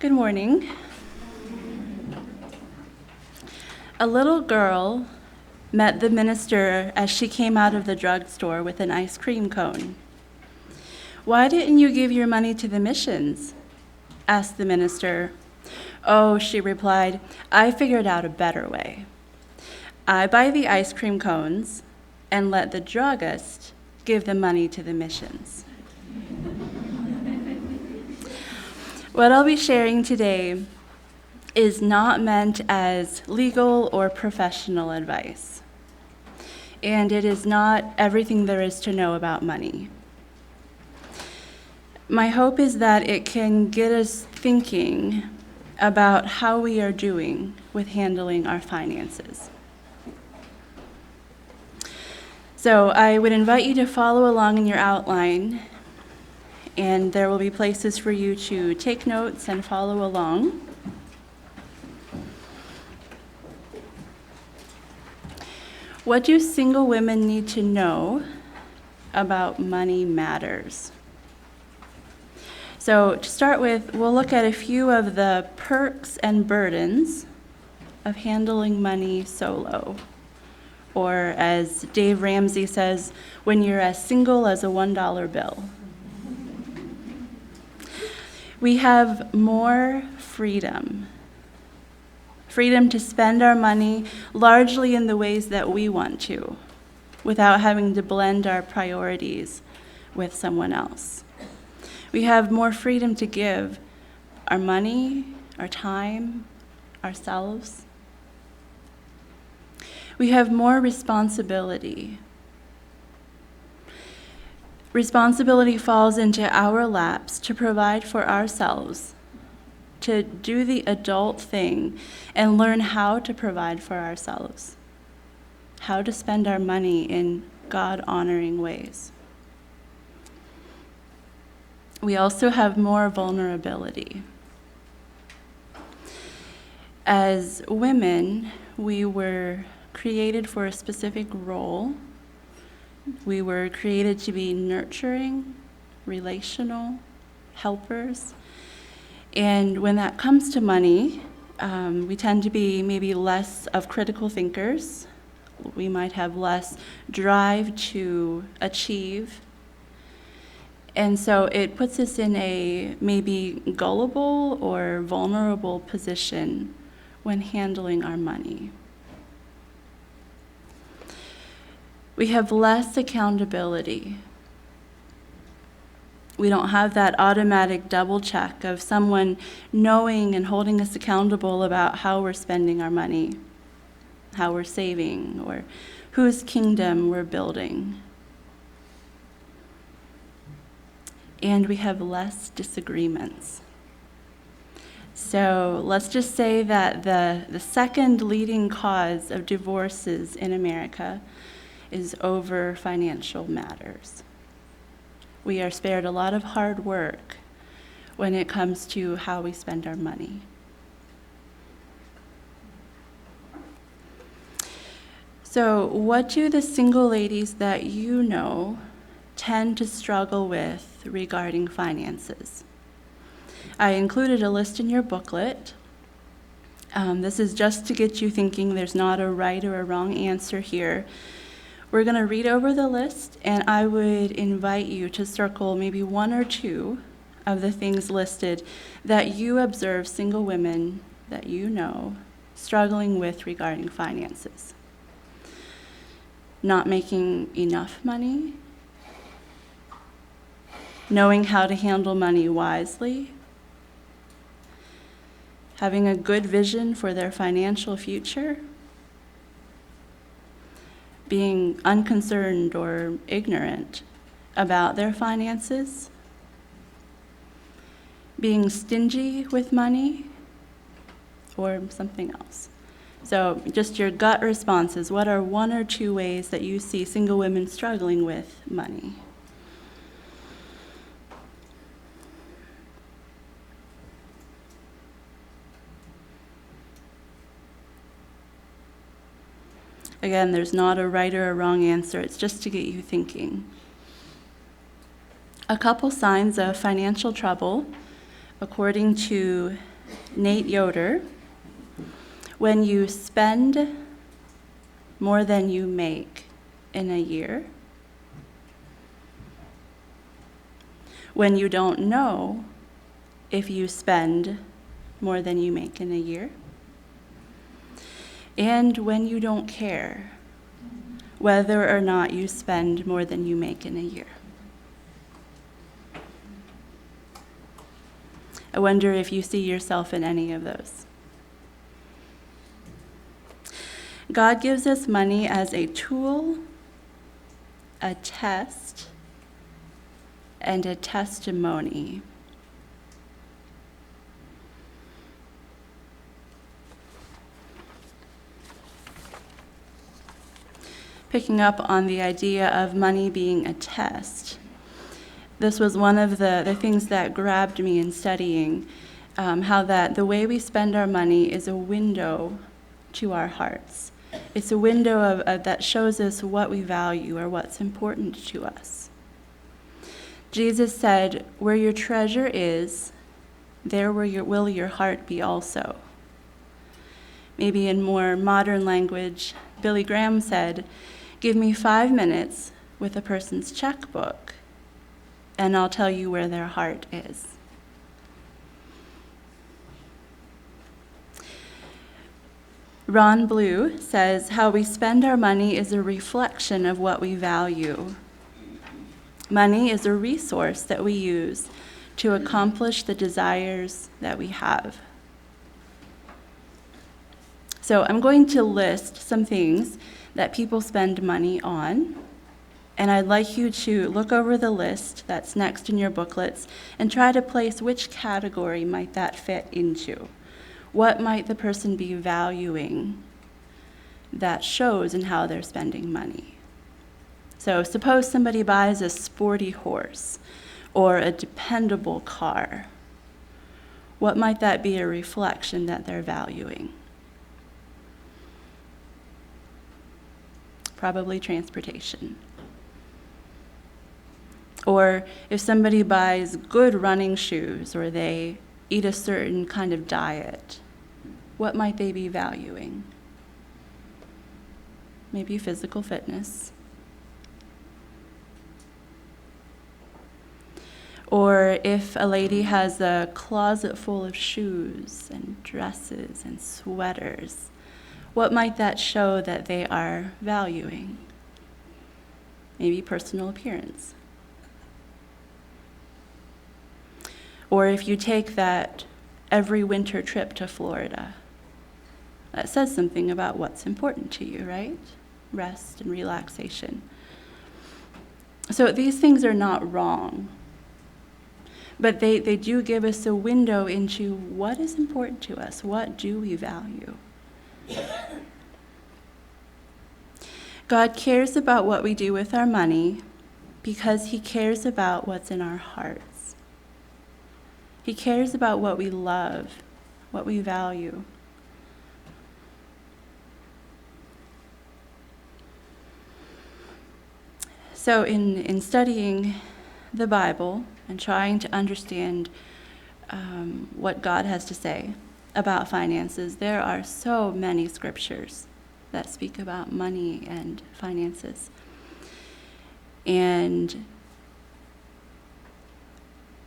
Good morning. A little girl met the minister as she came out of the drugstore with an ice cream cone. "Why didn't you give your money to the missions?" asked the minister. "Oh," she replied, "I figured out a better way. I buy the ice cream cones and let the druggist give the money to the missions." What I'll be sharing today is not meant as legal or professional advice, and it is not everything there is to know about money. My hope is that it can get us thinking about how we are doing with handling our finances. So I would invite you to follow along in your outline, and there will be places for you to take notes and follow along. What do single women need to know about money matters? So to start with, we'll look at a few of the perks and burdens of handling money solo, or as Dave Ramsey says, when you're as single as a $1 bill. We have more freedom to spend our money largely in the ways that we want to, without having to blend our priorities with someone else. We have more freedom to give our money, our time, ourselves. We have more responsibility. Responsibility falls into our laps to provide for ourselves, to do the adult thing and learn how to provide for ourselves, how to spend our money in God-honoring ways. We also have more vulnerability. As women, we were created for a specific role. We were created to be nurturing, relational, helpers. And when that comes to money, we tend to be maybe less of critical thinkers. We might have less drive to achieve. And so it puts us in a maybe gullible or vulnerable position when handling our money. We have less accountability. We don't have that automatic double check of someone knowing and holding us accountable about how we're spending our money, how we're saving, or whose kingdom we're building. And we have less disagreements. So let's just say that the second leading cause of divorces in America is over financial matters. We are spared a lot of hard work when it comes to how we spend our money. So, what do the single ladies that you know tend to struggle with regarding finances? I included a list in your booklet. This is just to get you thinking. There's not a right or a wrong answer here. We're going to read over the list, and I would invite you to circle maybe one or two of the things listed that you observe single women that you know struggling with regarding finances. Not making enough money, knowing how to handle money wisely, having a good vision for their financial future, being unconcerned or ignorant about their finances, being stingy with money, or something else. So just your gut responses. What are one or two ways that you see single women struggling with money? Again, there's not a right or a wrong answer. It's just to get you thinking. A couple signs of financial trouble According to Nate Yoder, when you spend more than you make in a year, when you don't know if you spend more than you make in a year, and when you don't care whether or not you spend more than you make in a year. I wonder if you see yourself in any of those. God gives us money as a tool, a test, and a testimony. Picking up on the idea of money being a test, this was one of the things that grabbed me in studying, how that the way we spend our money is a window to our hearts. It's a window that shows us what we value or what's important to us. Jesus said, "Where your treasure is, there will your heart be also." Maybe in more modern language, Billy Graham said, "Give me 5 minutes with a person's checkbook, and I'll tell you where their heart is." Ron Blue says, "How we spend our money is a reflection of what we value. Money is a resource that we use to accomplish the desires that we have." So I'm going to list some things that people spend money on, and I'd like you to look over the list that's next in your booklets and try to place which category might that fit into. What might the person be valuing that shows in how they're spending money? So suppose somebody buys a sporty horse or a dependable car. What might that be a reflection that they're valuing? Probably transportation. Or if somebody buys good running shoes or they eat a certain kind of diet, what might they be valuing? Maybe physical fitness. Or if a lady has a closet full of shoes and dresses and sweaters, what might that show that they are valuing? Maybe personal appearance. Or if you take that every winter trip to Florida, that says something about what's important to you, right? Rest and relaxation. So these things are not wrong, but they do give us a window into what is important to us, what do we value. God cares about what we do with our money because he cares about what's in our hearts. He cares about what we love, what we value. So in studying the Bible and trying to understand what God has to say about finances, there are so many scriptures that speak about money and finances. And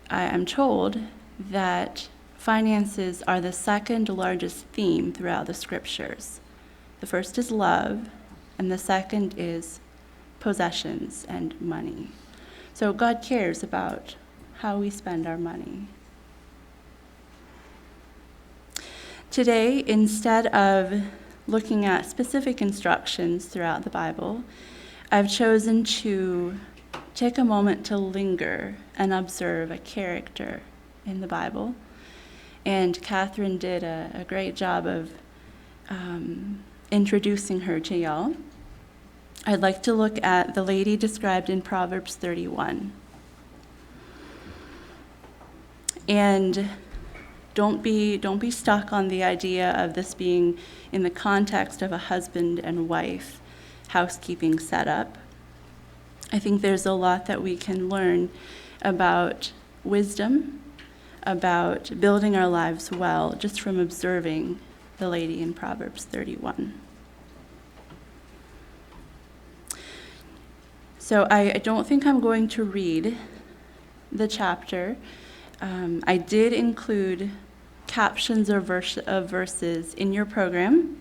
I am told that finances are the second largest theme throughout the scriptures. The first is love, and the second is possessions and money. So God cares about how we spend our money. Today, instead of looking at specific instructions throughout the Bible, I've chosen to take a moment to linger and observe a character in the Bible. And Catherine did a great job of introducing her to y'all. I'd like to look at the lady described in Proverbs 31. And don't be stuck on the idea of this being in the context of a husband and wife housekeeping setup. I think there's a lot that we can learn about wisdom, about building our lives well just from observing the lady in Proverbs 31. So I don't think I'm going to read the chapter. I did include captions of verses in your program,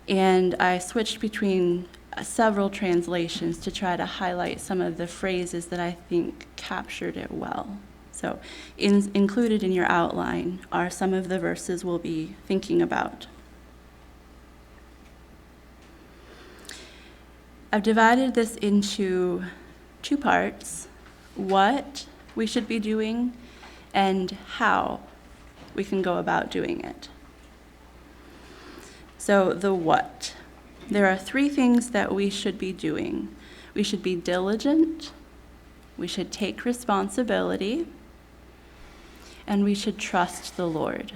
and I switched between several translations to try to highlight some of the phrases that I think captured it well. So included in your outline are some of the verses we'll be thinking about. I've divided this into two parts: what we should be doing and how we can go about doing it. So the what. There are three things that we should be doing. We should be diligent, we should take responsibility, and we should trust the Lord.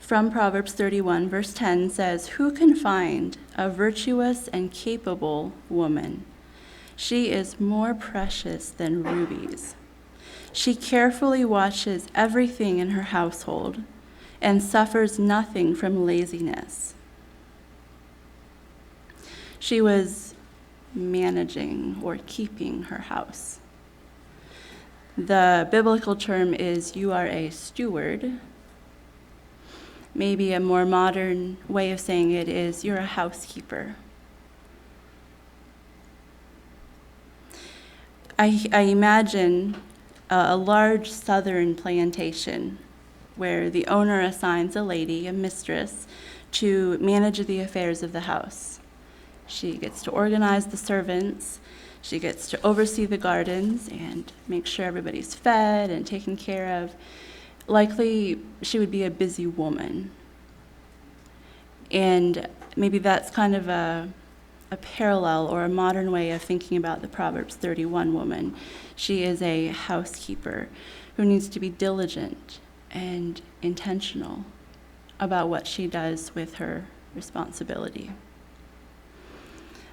From Proverbs 31, verse 10 says, "Who can find a virtuous and capable woman? She is more precious than rubies. She carefully watches everything in her household and suffers nothing from laziness." She was managing or keeping her house. The biblical term is you are a steward. Maybe a more modern way of saying it is you're a housekeeper. I imagine a large southern plantation where the owner assigns a lady, a mistress, to manage the affairs of the house. She gets to organize the servants, she gets to oversee the gardens and make sure everybody's fed and taken care of. Likely, she would be a busy woman. And maybe that's kind of a parallel or a modern way of thinking about the Proverbs 31 woman. She is a housekeeper who needs to be diligent and intentional about what she does with her responsibility.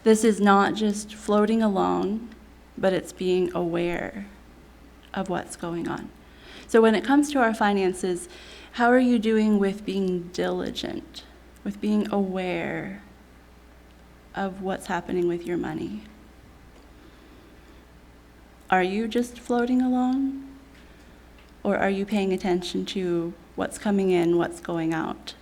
This is not just floating along, but it's being aware of what's going on. So when it comes to our finances, how are you doing with being diligent, with being aware of what's happening with your money? Are you just floating along? Or are you paying attention to what's coming in, what's going out?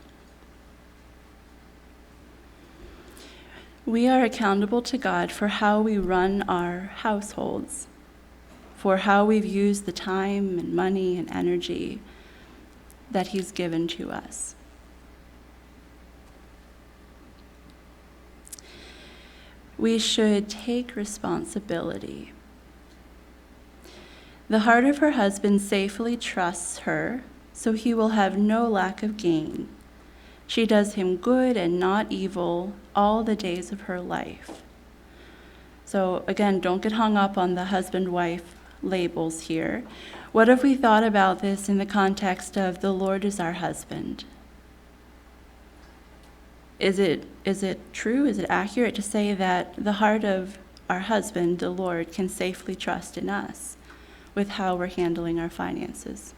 We are accountable to God for how we run our households, for how we've used the time and money and energy that He's given to us. We should take responsibility. The heart of her husband safely trusts her, so he will have no lack of gain. She does him good and not evil all the days of her life. So again, don't get hung up on the husband-wife labels here. What if we thought about this in the context of the Lord is our husband? Is it true, is it accurate to say that the heart of our husband, the Lord, can safely trust in us with how we're handling our finances?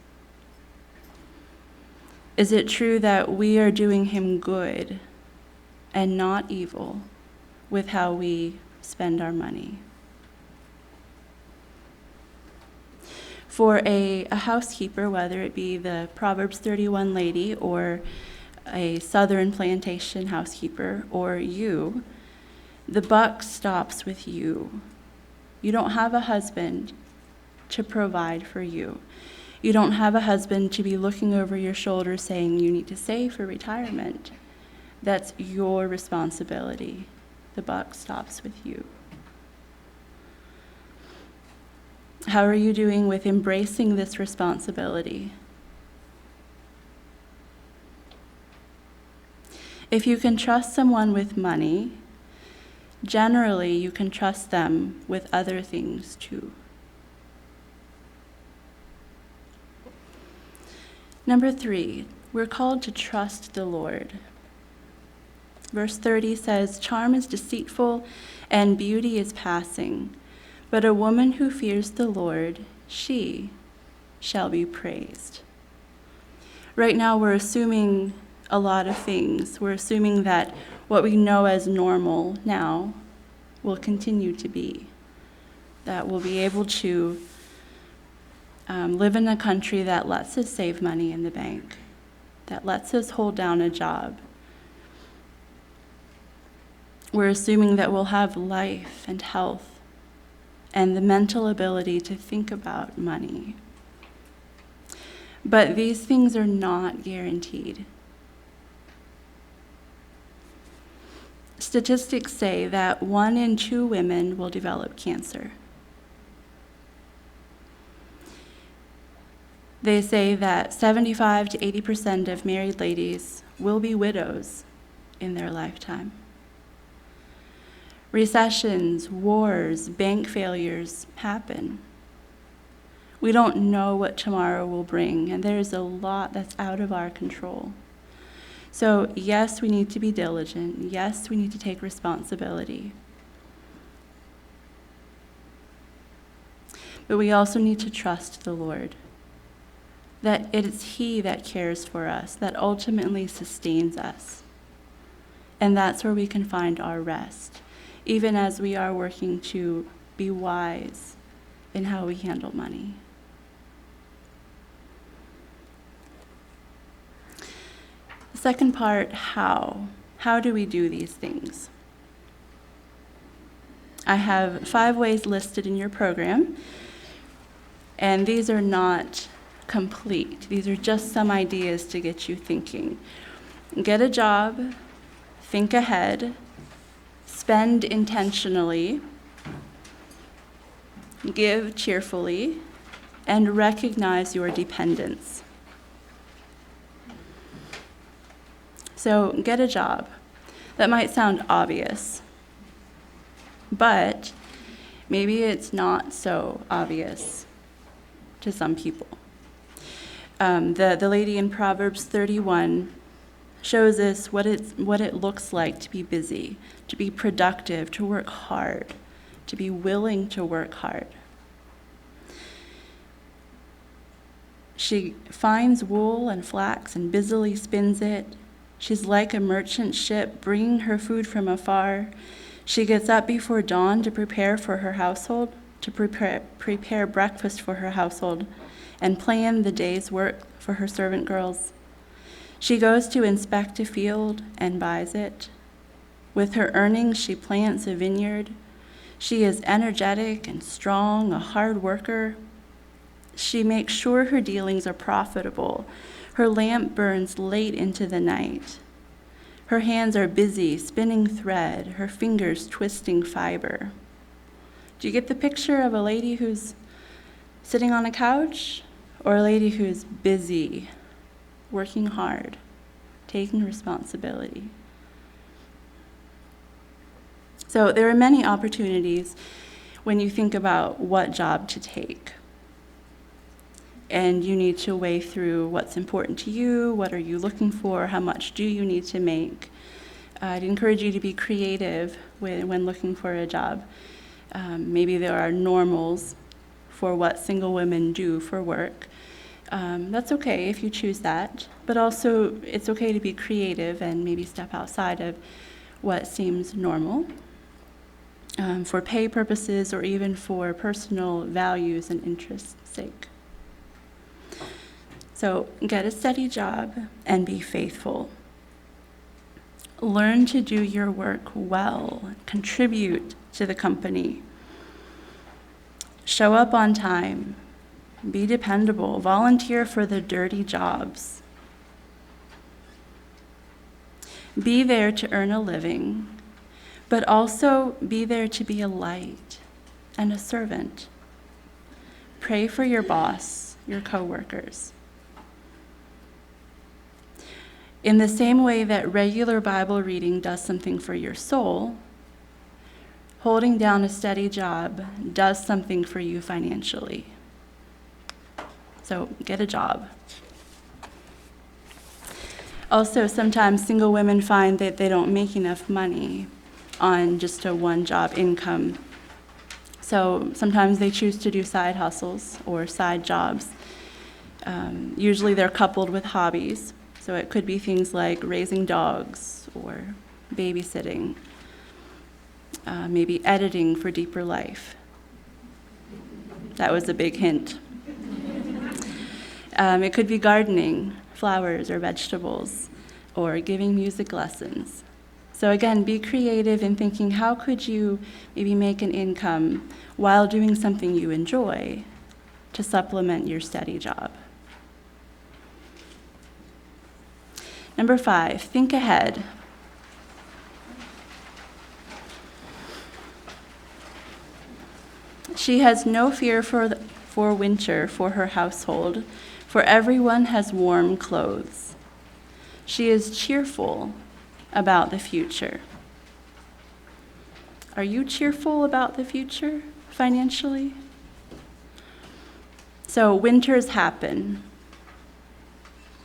Is it true that we are doing him good and not evil with how we spend our money? For a housekeeper, whether it be the Proverbs 31 lady or a southern plantation housekeeper or you, the buck stops with you. You don't have a husband to provide for you. You don't have a husband to be looking over your shoulder saying you need to save for retirement. That's your responsibility. The buck stops with you. How are you doing with embracing this responsibility? If you can trust someone with money, generally you can trust them with other things too. Number 3, we're called to trust the Lord. Verse 30 says, "Charm is deceitful and beauty is passing, But a woman who fears the Lord, she shall be praised. Right now, we're assuming a lot of things. We're assuming that what we know as normal now will continue to be. That we'll be able to live in a country that lets us save money in the bank, that lets us hold down a job. We're assuming that we'll have life and health and the mental ability to think about money. But these things are not guaranteed. Statistics say that 1 in 2 women will develop cancer. They say that 75 to 80% of married ladies will be widows in their lifetime. Recessions, wars, bank failures happen. We don't know what tomorrow will bring, and there's a lot that's out of our control. So yes, we need to be diligent. Yes, we need to take responsibility. But we also need to trust the Lord, that it is He that cares for us, that ultimately sustains us. And that's where we can find our rest, even as we are working to be wise in how we handle money. The second part, how. How do we do these things? I have 5 ways listed in your program, and these are not complete. These are just some ideas to get you thinking. Get a job, think ahead, spend intentionally, give cheerfully, and recognize your dependence. So get a job. That might sound obvious, but maybe it's not so obvious to some people. The lady in Proverbs 31 shows us what it looks like to be busy, to be productive, to work hard, to be willing to work hard. She finds wool and flax and busily spins it. She's like a merchant ship bringing her food from afar. She gets up before dawn to prepare for her household, to prepare breakfast for her household, and plan the day's work for her servant girls. She goes to inspect a field and buys it. With her earnings, she plants a vineyard. She is energetic and strong, a hard worker. She makes sure her dealings are profitable. Her lamp burns late into the night. Her hands are busy spinning thread, her fingers twisting fiber. Do you get the picture of a lady who's sitting on a couch, or a lady who's busy, working hard, taking responsibility? So there are many opportunities when you think about what job to take. And you need to weigh through what's important to you, what are you looking for, how much do you need to make. I'd encourage you to be creative when looking for a job. Maybe there are normals for what single women do for work. That's okay if you choose that, but also it's okay to be creative and maybe step outside of what seems normal for pay purposes or even for personal values and interests' sake. So get a steady job and be faithful. Learn to do your work well, contribute to the company. Show up on time, be dependable, volunteer for the dirty jobs. Be there to earn a living, but also be there to be a light and a servant. Pray for your boss, your coworkers. In the same way that regular Bible reading does something for your soul, holding down a steady job does something for you financially. So get a job. Also, sometimes single women find that they don't make enough money on just a one-job income. So sometimes they choose to do side hustles or side jobs. Usually they're coupled with hobbies. So it could be things like raising dogs or babysitting, maybe editing for deeper life. That was a big hint. It could be gardening, flowers or vegetables, or giving music lessons. So again, be creative in thinking, how could you maybe make an income while doing something you enjoy to supplement your steady job? Number 5, think ahead. She has no fear for winter for her household, for everyone has warm clothes. She is cheerful about the future. Are you cheerful about the future financially? So winters happen.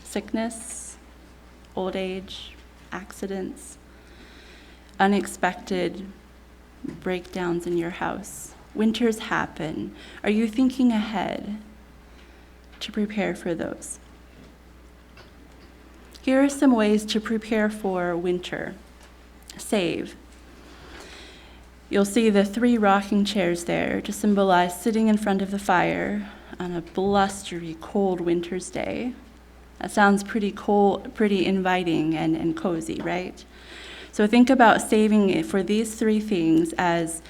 Sickness, old age, accidents, unexpected breakdowns in your house. Winters happen. Are you thinking ahead to prepare for those? Here are some ways to prepare for winter. Save. You'll see the 3 rocking chairs there to symbolize sitting in front of the fire on a blustery, cold winter's day. That sounds pretty cold, pretty inviting and cozy, right? So think about saving it for these 3 things as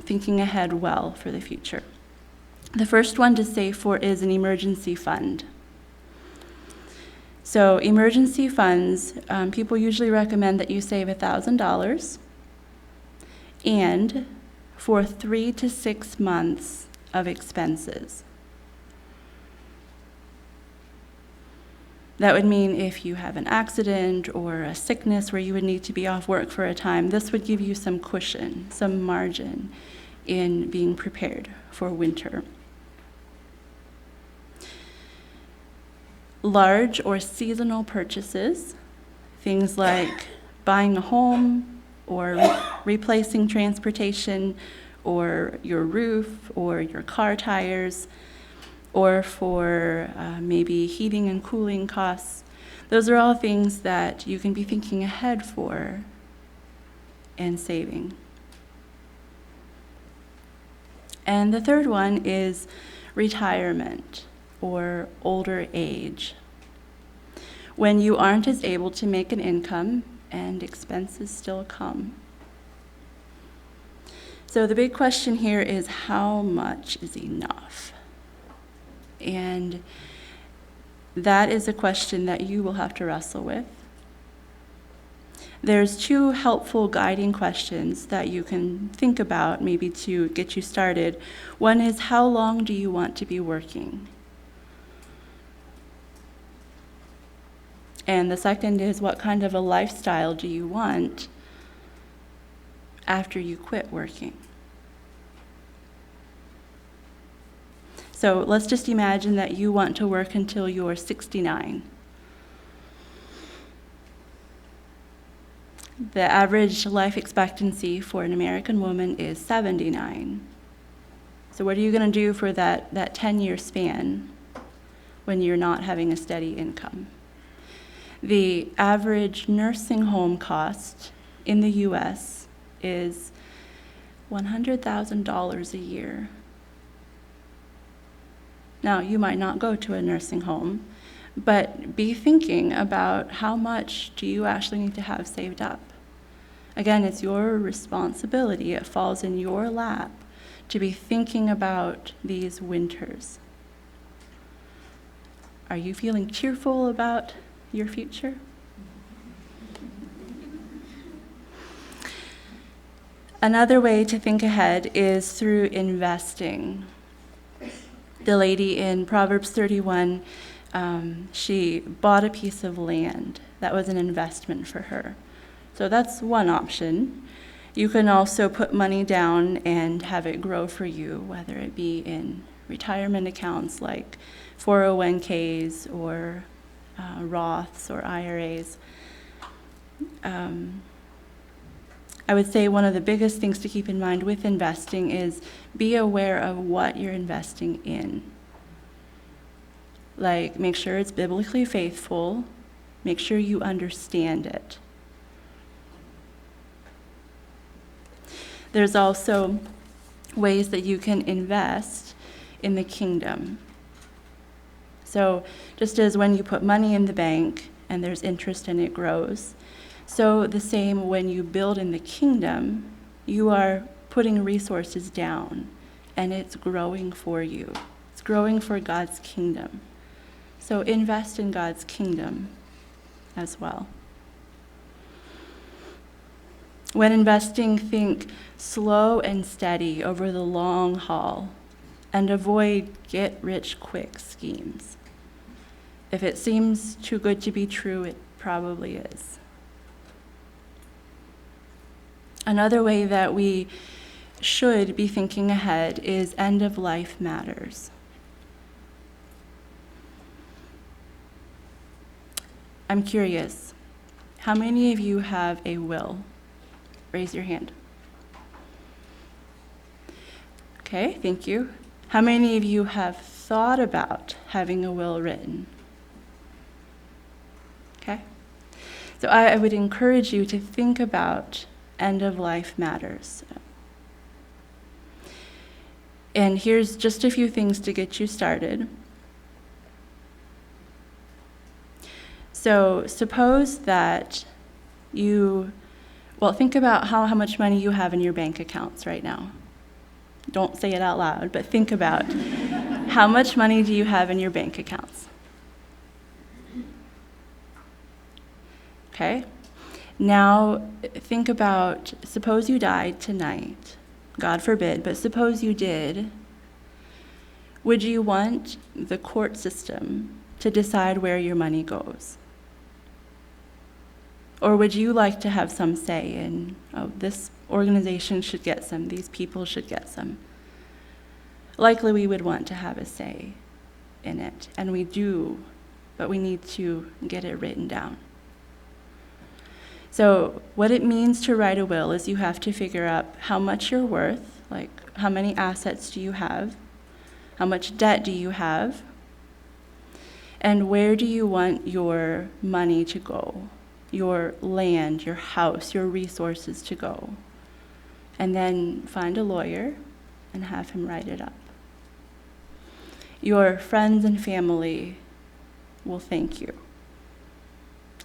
thinking ahead well for the future. The first one to save for is an emergency fund. So emergency funds, people usually recommend that you save $1,000 and for 3 to 6 months of expenses. That would mean if you have an accident or a sickness where you would need to be off work for a time, this would give you some cushion, some margin in being prepared for winter. Large or seasonal purchases, things like buying a home or replacing transportation or your roof or your car tires, or for maybe heating and cooling costs. Those are all things that you can be thinking ahead for and saving. And the third one is retirement or older age, when you aren't as able to make an income and expenses still come. So the big question here is, how much is enough? And that is a question that you will have to wrestle with. There's 2 helpful guiding questions that you can think about maybe to get you started. One is, how long do you want to be working? And the second is, what kind of a lifestyle do you want after you quit working? So let's just imagine that you want to work until you're 69. The average life expectancy for an American woman is 79. So what are you going to do for that 10-year span when you're not having a steady income? The average nursing home cost in the U.S. is $100,000 a year. Now, you might not go to a nursing home, but be thinking about how much do you actually need to have saved up. Again, it's your responsibility. It falls in your lap to be thinking about these winters. Are you feeling cheerful about your future? Another way to think ahead is through investing. The lady in Proverbs 31, she bought a piece of land. That was an investment for her. So that's one option. You can also put money down and have it grow for you, whether it be in retirement accounts like 401ks or Roths or IRAs. I would say one of the biggest things to keep in mind with investing is be aware of what you're investing in. Like, make sure it's biblically faithful. Make sure you understand it. There's also ways that you can invest in the kingdom. So just as when you put money in the bank and there's interest and it grows, so the same when you build in the kingdom, you are putting resources down and it's growing for you. It's growing for God's kingdom. So invest in God's kingdom as well. When investing, think slow and steady over the long haul and avoid get-rich-quick schemes. If it seems too good to be true, it probably is. Another way that we should be thinking ahead is end of life matters. I'm curious, how many of you have a will? Raise your hand. Okay, thank you. How many of you have thought about having a will written? Okay. So I would encourage you to think about end of life matters. And here's just a few things to get you started. So suppose that think about how much money you have in your bank accounts right now. Don't say it out loud, but think about how much money do you have in your bank accounts? Okay. Now think about, suppose you died tonight. God forbid, but suppose you did. Would you want the court system to decide where your money goes? Or would you like to have some say in, this organization should get some, these people should get some? Likely we would want to have a say in it, and we do, but we need to get it written down. So what it means to write a will is you have to figure out how much you're worth, like how many assets do you have, how much debt do you have, and where do you want your money to go, your land, your house, your resources to go. And then find a lawyer and have him write it up. Your friends and family will thank you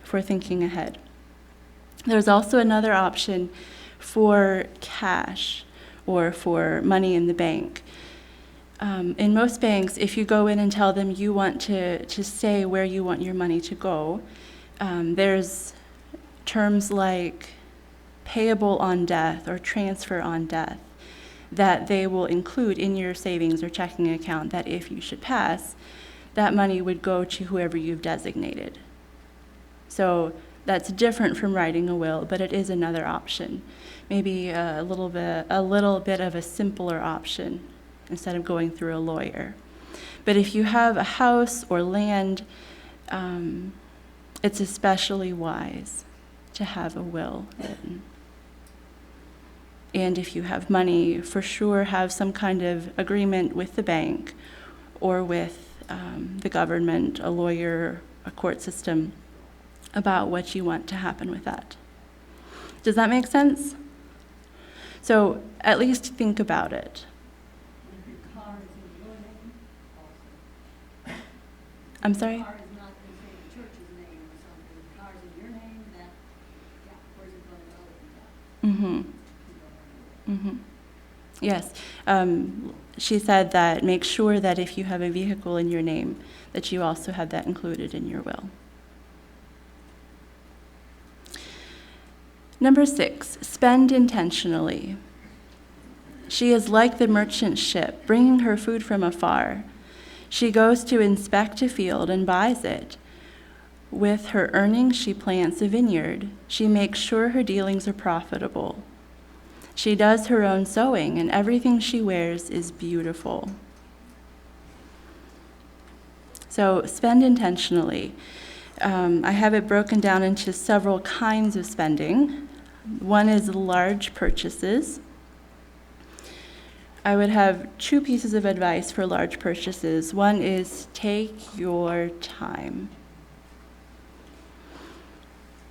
for thinking ahead. There's also another option for cash or for money in the bank. In most banks, if you go in and tell them you want to say where you want your money to go, there's terms like payable on death or transfer on death that they will include in your savings or checking account, that if you should pass, that money would go to whoever you've designated. So that's different from writing a will, but it is another option. Maybe a little bit of a simpler option instead of going through a lawyer. But if you have a house or land, it's especially wise to have a will written. And if you have money, for sure have some kind of agreement with the bank or with the government, a lawyer, a court system, about what you want to happen with that. Does that make sense? So at least think about it. If your car is in your name, also. I'm sorry? If the car is not in, say, the church's name or something, the car's in your name, then, where's it going to go with that? Yes. She said that make sure that if you have a vehicle in your name, that you also have that included in your will. Number 6, spend intentionally. She is like the merchant ship, bringing her food from afar. She goes to inspect a field and buys it. With her earnings, she plants a vineyard. She makes sure her dealings are profitable. She does her own sewing, and everything she wears is beautiful. So spend intentionally. I have it broken down into several kinds of spending. One is large purchases. I would have two pieces of advice for large purchases. One is take your time.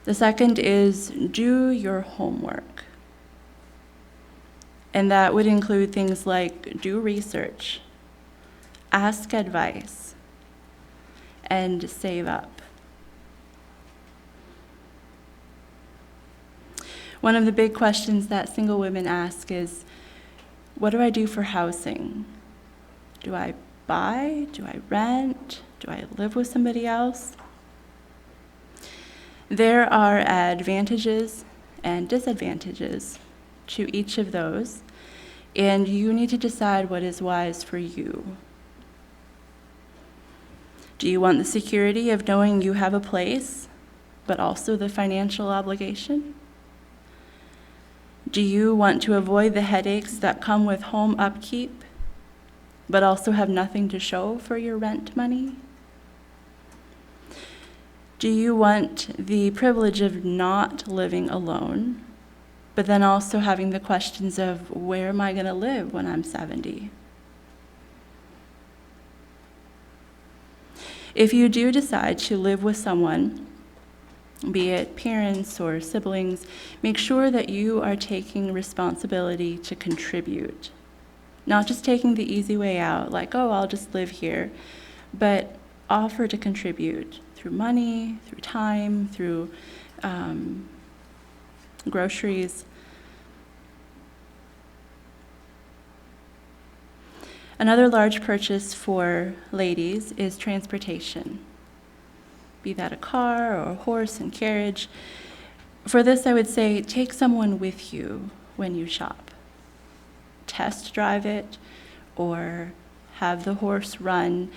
The second is do your homework. And that would include things like do research, ask advice, and save up. One of the big questions that single women ask is, what do I do for housing? Do I buy? Do I rent? Do I live with somebody else? There are advantages and disadvantages to each of those, and you need to decide what is wise for you. Do you want the security of knowing you have a place, but also the financial obligation? Do you want to avoid the headaches that come with home upkeep, but also have nothing to show for your rent money? Do you want the privilege of not living alone, but then also having the questions of where am I going to live when I'm 70? If you do decide to live with someone, be it parents or siblings, make sure that you are taking responsibility to contribute. Not just taking the easy way out, like, oh, I'll just live here, but offer to contribute through money, through time, through groceries. Another large purchase for ladies is transportation. Be that a car or a horse and carriage. For this, I would say take someone with you when you shop. Test drive it or have the horse run.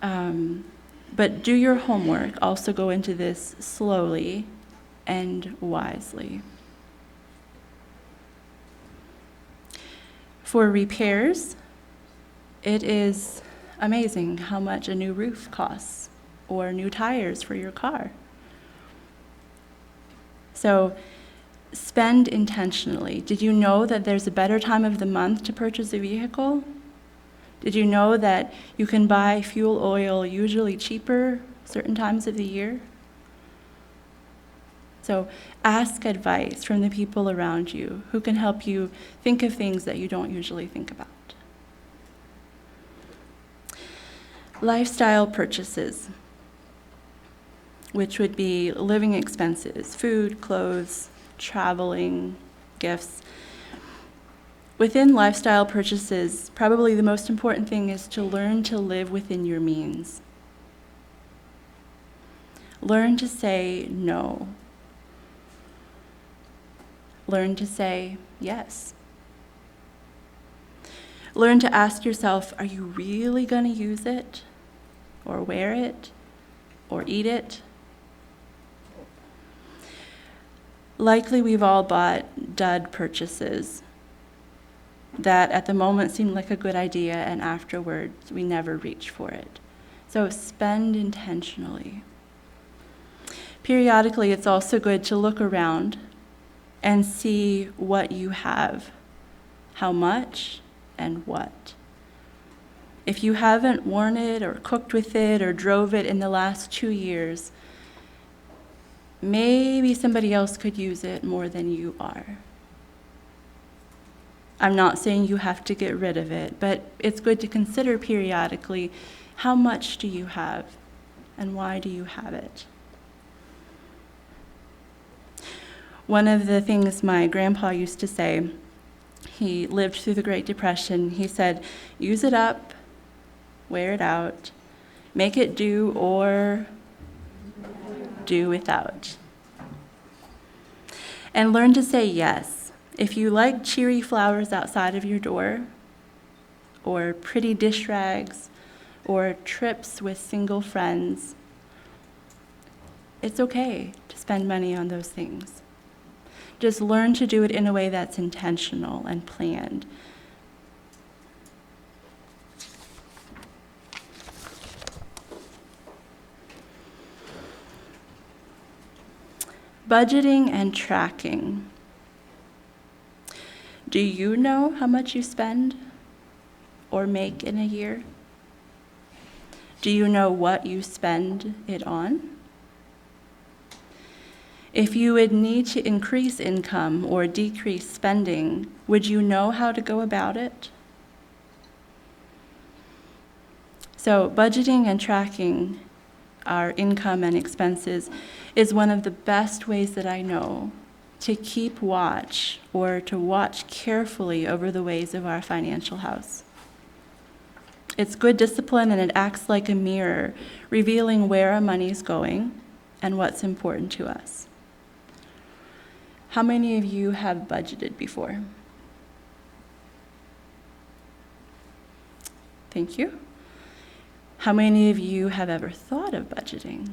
But do your homework. Also go into this slowly and wisely. For repairs, it is amazing how much a new roof costs, or new tires for your car. So spend intentionally. Did you know that there's a better time of the month to purchase a vehicle? Did you know that you can buy fuel oil usually cheaper certain times of the year? So ask advice from the people around you who can help you think of things that you don't usually think about. Lifestyle purchases, which would be living expenses, food, clothes, traveling, gifts. Within lifestyle purchases, probably the most important thing is to learn to live within your means. Learn to say no. Learn to say yes. Learn to ask yourself, are you really going to use it, or wear it, or eat it? Likely we've all bought dud purchases that at the moment seemed like a good idea, and afterwards we never reach for it. So spend intentionally. Periodically, it's also good to look around and see what you have, how much, and what. If you haven't worn it or cooked with it or drove it in the last 2 years, maybe somebody else could use it more than you are. I'm not saying you have to get rid of it, but it's good to consider periodically, how much do you have and why do you have it? One of the things my grandpa used to say, he lived through the Great Depression, he said, use it up, wear it out, make it do or do without. And learn to say yes. If you like cheery flowers outside of your door, or pretty dish rags, or trips with single friends, it's okay to spend money on those things. Just learn to do it in a way that's intentional and planned. Budgeting and tracking. Do you know how much you spend or make in a year? Do you know what you spend it on? If you would need to increase income or decrease spending, would you know how to go about it? So budgeting and tracking our income and expenses is one of the best ways that I know to keep watch or to watch carefully over the ways of our financial house. It's good discipline, and it acts like a mirror, revealing where our money is going and what's important to us. How many of you have budgeted before? Thank you. How many of you have ever thought of budgeting?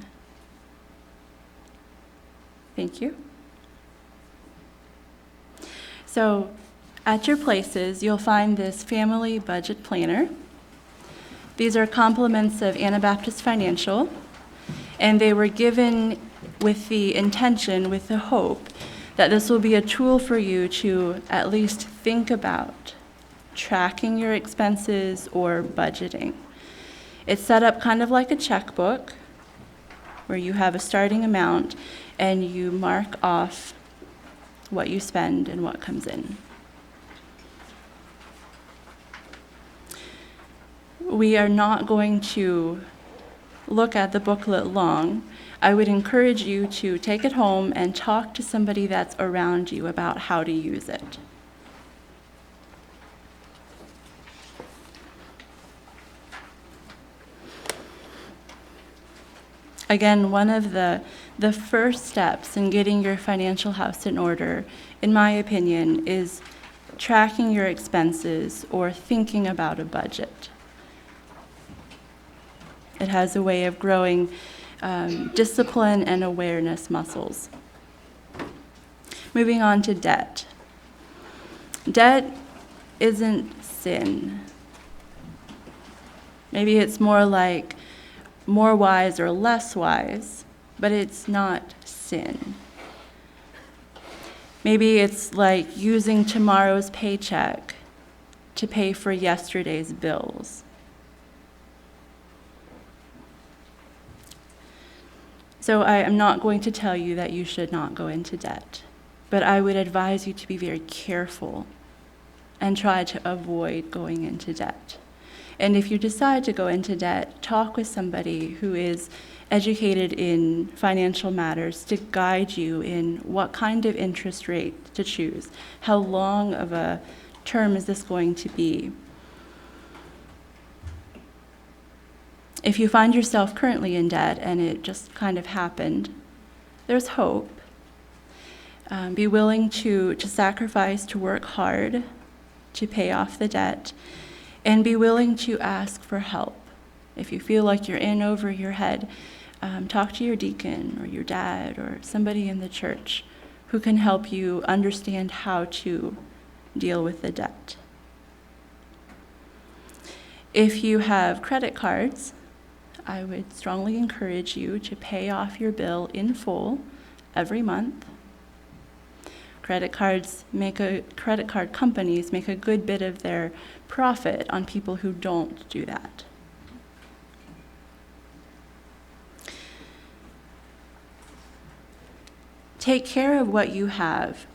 Thank you. So, at your places, you'll find this family budget planner. These are compliments of Anabaptist Financial, and they were given with the intention, with the hope, that this will be a tool for you to at least think about tracking your expenses or budgeting. It's set up kind of like a checkbook, where you have a starting amount and you mark off what you spend and what comes in. We are not going to look at the booklet long. I would encourage you to take it home and talk to somebody that's around you about how to use it. Again, one of the first steps in getting your financial house in order, in my opinion, is tracking your expenses or thinking about a budget. It has a way of growing discipline and awareness muscles. Moving on to debt. Debt isn't sin. Maybe it's more like more wise or less wise, but it's not sin. Maybe it's like using tomorrow's paycheck to pay for yesterday's bills. So I am not going to tell you that you should not go into debt, but I would advise you to be very careful and try to avoid going into debt. And if you decide to go into debt, talk with somebody who is educated in financial matters to guide you in what kind of interest rate to choose. How long of a term is this going to be? If you find yourself currently in debt and it just kind of happened, there's hope. Be willing to sacrifice, to work hard, to pay off the debt, and be willing to ask for help. If you feel like you're in over your head, talk to your deacon or your dad or somebody in the church who can help you understand how to deal with the debt. If you have credit cards, I would strongly encourage you to pay off your bill in full every month. Credit card companies make a good bit of their profit on people who don't do that. Take care of what you have.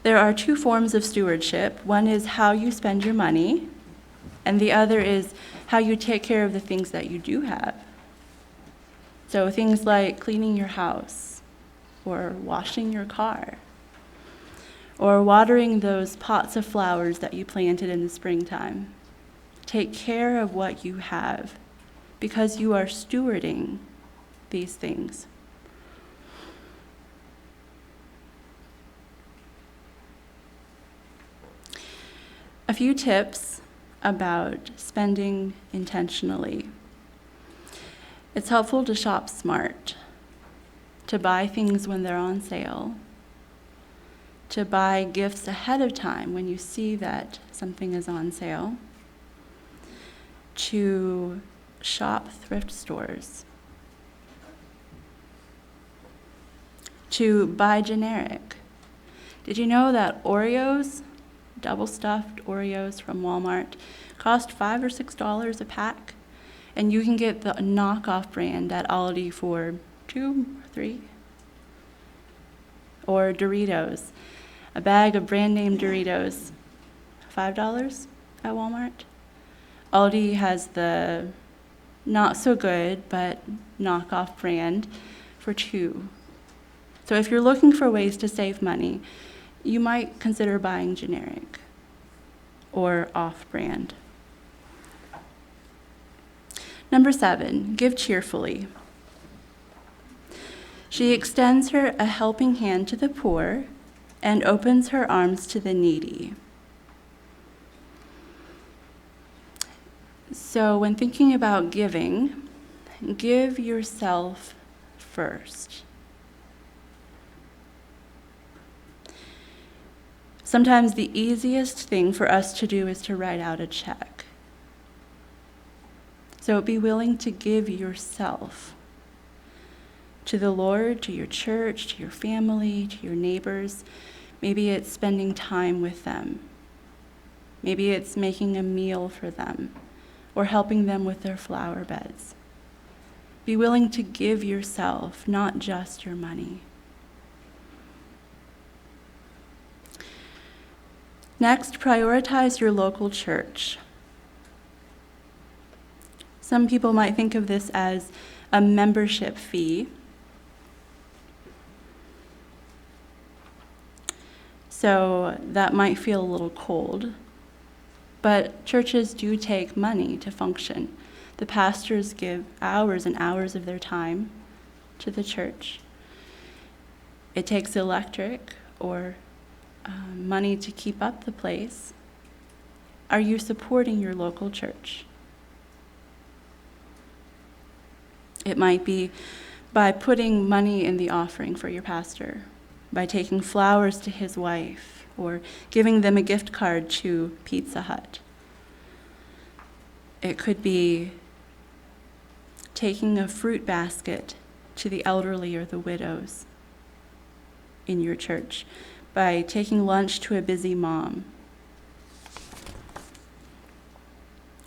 There are two forms of stewardship. One is how you spend your money, and the other is how you take care of the things that you do have. So things like cleaning your house, or washing your car, or watering those pots of flowers that you planted in the springtime. Take care of what you have, because you are stewarding these things. A few tips about spending intentionally. It's helpful to shop smart, to buy things when they're on sale, to buy gifts ahead of time when you see that something is on sale, to shop thrift stores, to buy generic. Did you know that Oreos double stuffed Oreos from Walmart cost $5 or $6 a pack, and you can get the knockoff brand at Aldi for $2 or $3. Or Doritos, a bag of brand name Doritos, $5 at Walmart. Aldi has the not so good but knockoff brand for $2. So if you're looking for ways to save money, you might consider buying generic or off-brand. Number 7, give cheerfully. She extends a helping hand to the poor and opens her arms to the needy. So when thinking about giving, give yourself first. Sometimes the easiest thing for us to do is to write out a check. So be willing to give yourself to the Lord, to your church, to your family, to your neighbors. Maybe it's spending time with them. Maybe it's making a meal for them or helping them with their flower beds. Be willing to give yourself, not just your money. Next, prioritize your local church. Some people might think of this as a membership fee. So that might feel a little cold. But churches do take money to function. The pastors give hours and hours of their time to the church. It takes electric or money to keep up the place. Are you supporting your local church? It might be by putting money in the offering for your pastor, by taking flowers to his wife, or giving them a gift card to Pizza Hut. It could be taking a fruit basket to the elderly or the widows in your church, by taking lunch to a busy mom.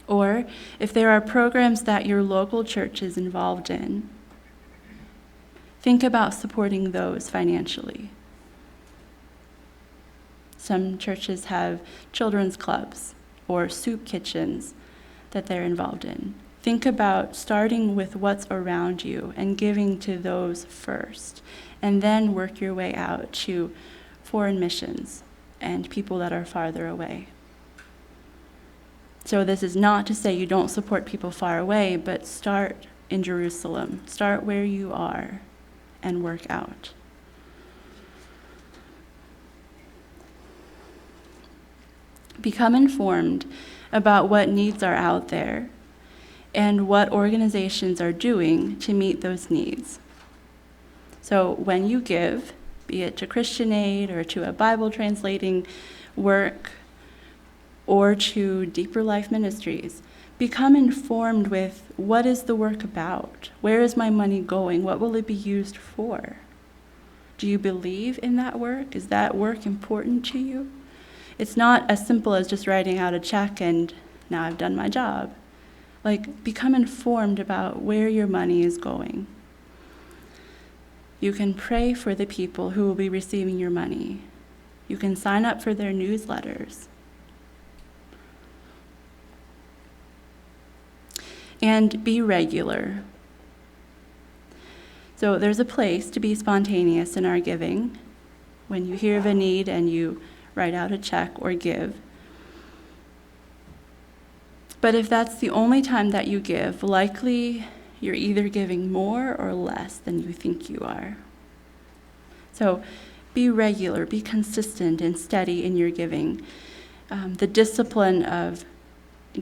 Or if there are programs that your local church is involved in, think about supporting those financially. Some churches have children's clubs or soup kitchens that they're involved in. Think about starting with what's around you and giving to those first, and then work your way out to foreign missions and people that are farther away. So this is not to say you don't support people far away, but start in Jerusalem. Start where you are and work out. Become informed about what needs are out there and what organizations are doing to meet those needs. So when you give, be it to Christian Aid or to a Bible translating work or to Deeper Life Ministries, become informed with what is the work about? Where is my money going? What will it be used for? Do you believe in that work? Is that work important to you? It's not as simple as just writing out a check and now I've done my job. Become informed about where your money is going. You can pray for the people who will be receiving your money. You can sign up for their newsletters. And be regular. So there's a place to be spontaneous in our giving. When you hear of a need and you write out a check or give. But if that's the only time that you give, likely you're either giving more or less than you think you are. So be regular, be consistent and steady in your giving. The discipline of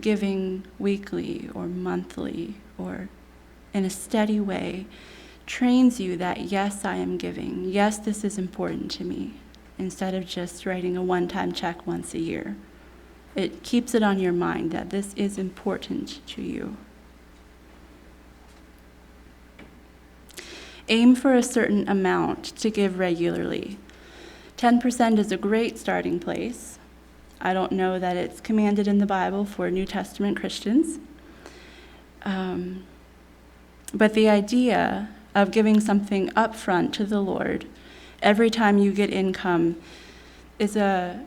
giving weekly or monthly or in a steady way trains you that, yes, I am giving. Yes, this is important to me, instead of just writing a one-time check once a year. It keeps it on your mind that this is important to you. Aim for a certain amount to give regularly. 10% is a great starting place. I don't know that it's commanded in the Bible for New Testament Christians. But the idea of giving something upfront to the Lord every time you get income is a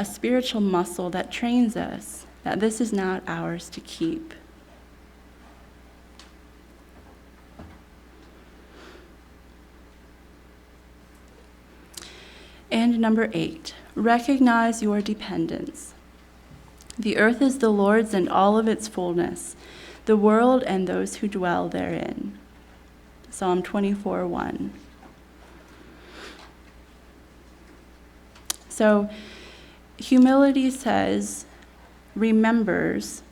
spiritual muscle that trains us that this is not ours to keep. And number 8, recognize your dependence. The earth is the Lord's and all of its fullness, the world and those who dwell therein. Psalm 24:1. So humility remembers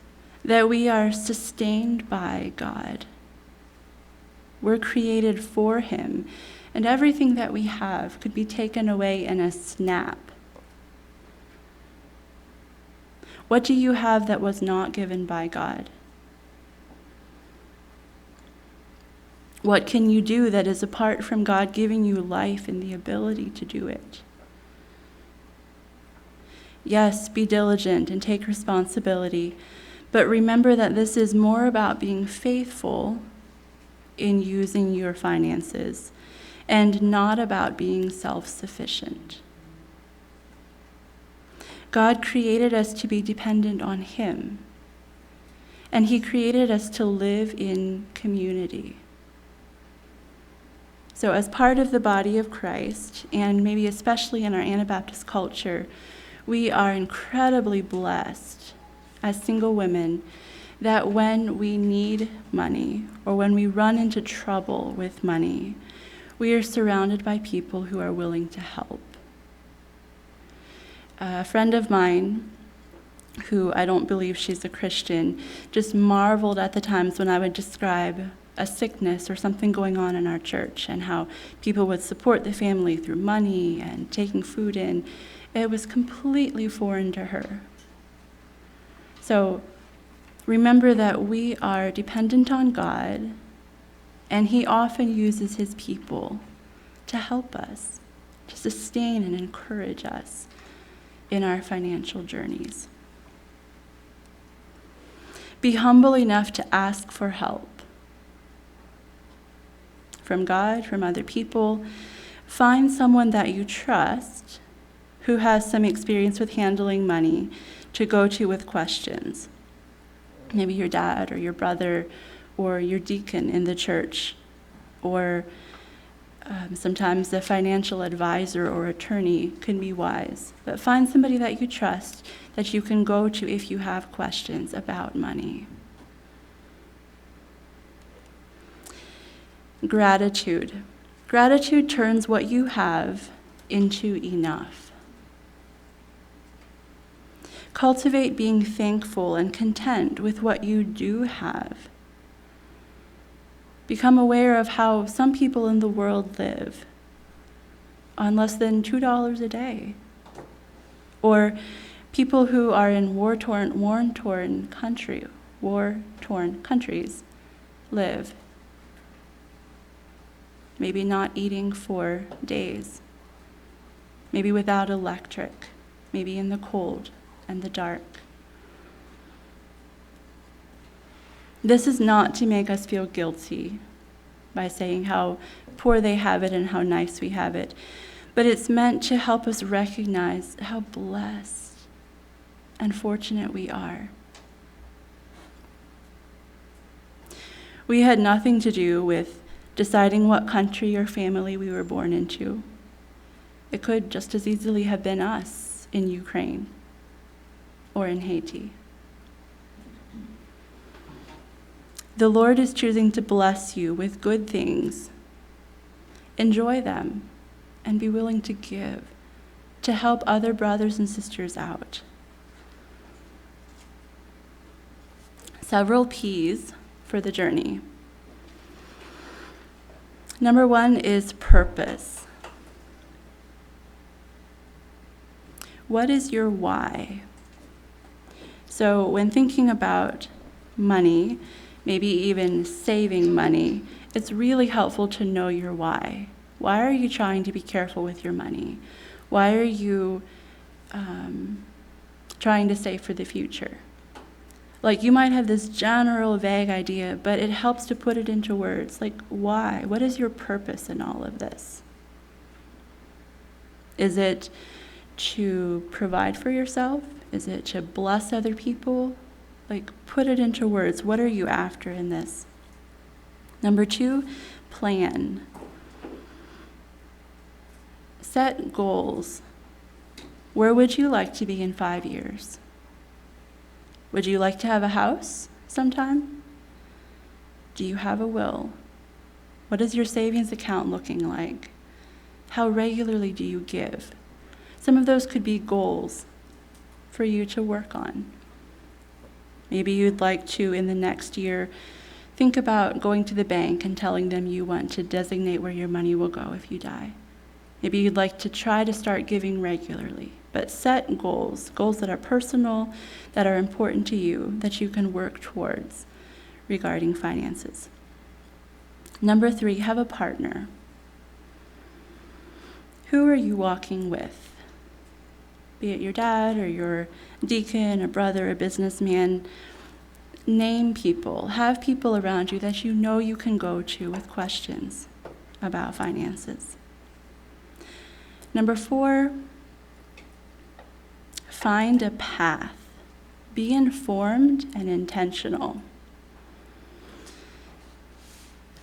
that we are sustained by God. We're created for Him, and everything that we have could be taken away in a snap. What do you have that was not given by God? What can you do that is apart from God giving you life and the ability to do it? Yes, be diligent and take responsibility, but remember that this is more about being faithful in using your finances and not about being self-sufficient. God created us to be dependent on Him, and He created us to live in community. So as part of the body of Christ, and maybe especially in our Anabaptist culture, we are incredibly blessed as single women that when we need money or when we run into trouble with money, we are surrounded by people who are willing to help. A friend of mine, who I don't believe she's a Christian, just marveled at the times when I would describe a sickness or something going on in our church and how people would support the family through money and taking food in. It was completely foreign to her. So remember that we are dependent on God, and He often uses His people to help us, to sustain and encourage us in our financial journeys. Be humble enough to ask for help from God, from other people. Find someone that you trust who has some experience with handling money to go to with questions. Maybe your dad or your brother or your deacon in the church, or sometimes a financial advisor or attorney can be wise. But find somebody that you trust that you can go to if you have questions about money. Gratitude. Gratitude turns what you have into enough. Cultivate being thankful and content with what you do have. Become aware of how some people in the world live on less than $2 a day. Or people who are in war-torn countries live. Maybe not eating for days. Maybe without electric. Maybe in the cold and the dark. This is not to make us feel guilty by saying how poor they have it and how nice we have it, but it's meant to help us recognize how blessed and fortunate we are. We had nothing to do with deciding what country or family we were born into. It could just as easily have been us in Ukraine or in Haiti. The Lord is choosing to bless you with good things. Enjoy them and be willing to give, to help other brothers and sisters out. Several P's for the journey. Number 1 is purpose. What is your why? So when thinking about money, maybe even saving money, it's really helpful to know your why. Why are you trying to be careful with your money? Why are you trying to save for the future. Like, you might have this general vague idea, but it helps to put it into words. Like, why? What is your purpose in all of this? Is it to provide for yourself? Is it to bless other people? Like, put it into words. What are you after in this? Number 2, plan. Set goals. Where would you like to be in 5 years? Would you like to have a house sometime? Do you have a will? What is your savings account looking like? How regularly do you give? Some of those could be goals for you to work on. Maybe you'd like to, in the next year, think about going to the bank and telling them you want to designate where your money will go if you die. Maybe you'd like to try to start giving regularly. But set goals that are personal, that are important to you, that you can work towards regarding finances. Number 3, have a partner. Who are you walking with? Be it your dad or your deacon, a brother, a businessman. Name people. Have people around you that you know you can go to with questions about finances. Number 4, find a path. Be informed and intentional.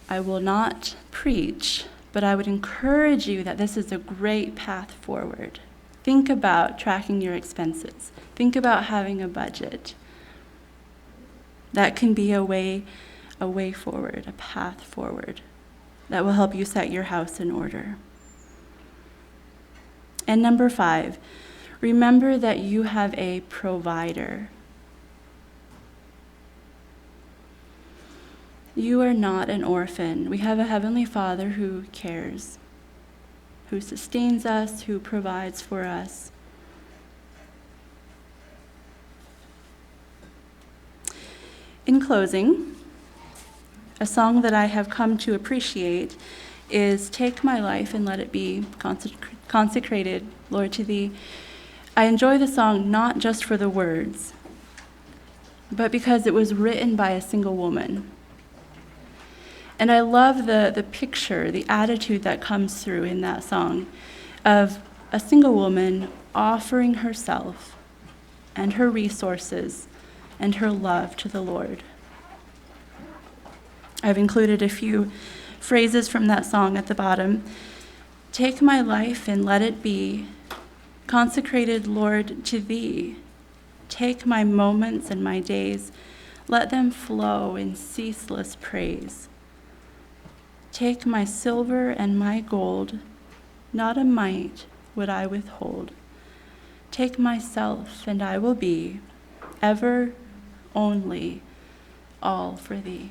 I will not preach, but I would encourage you that this is a great path forward. Think about tracking your expenses. Think about having a budget. That can be a way forward, a path forward that will help you set your house in order. And number 5, remember that you have a provider. You are not an orphan. We have a Heavenly Father who cares, who sustains us, who provides for us. In closing, a song that I have come to appreciate is Take My Life and Let It Be Consecrated, Lord, to Thee. I enjoy the song not just for the words, but because it was written by a single woman. And I love the picture, the attitude that comes through in that song of a single woman offering herself and her resources and her love to the Lord. I've included a few phrases from that song at the bottom. Take my life and let it be consecrated, Lord, to Thee. Take my moments and my days, let them flow in ceaseless praise. Take my silver and my gold, not a mite would I withhold. Take myself and I will be ever, only, all for Thee.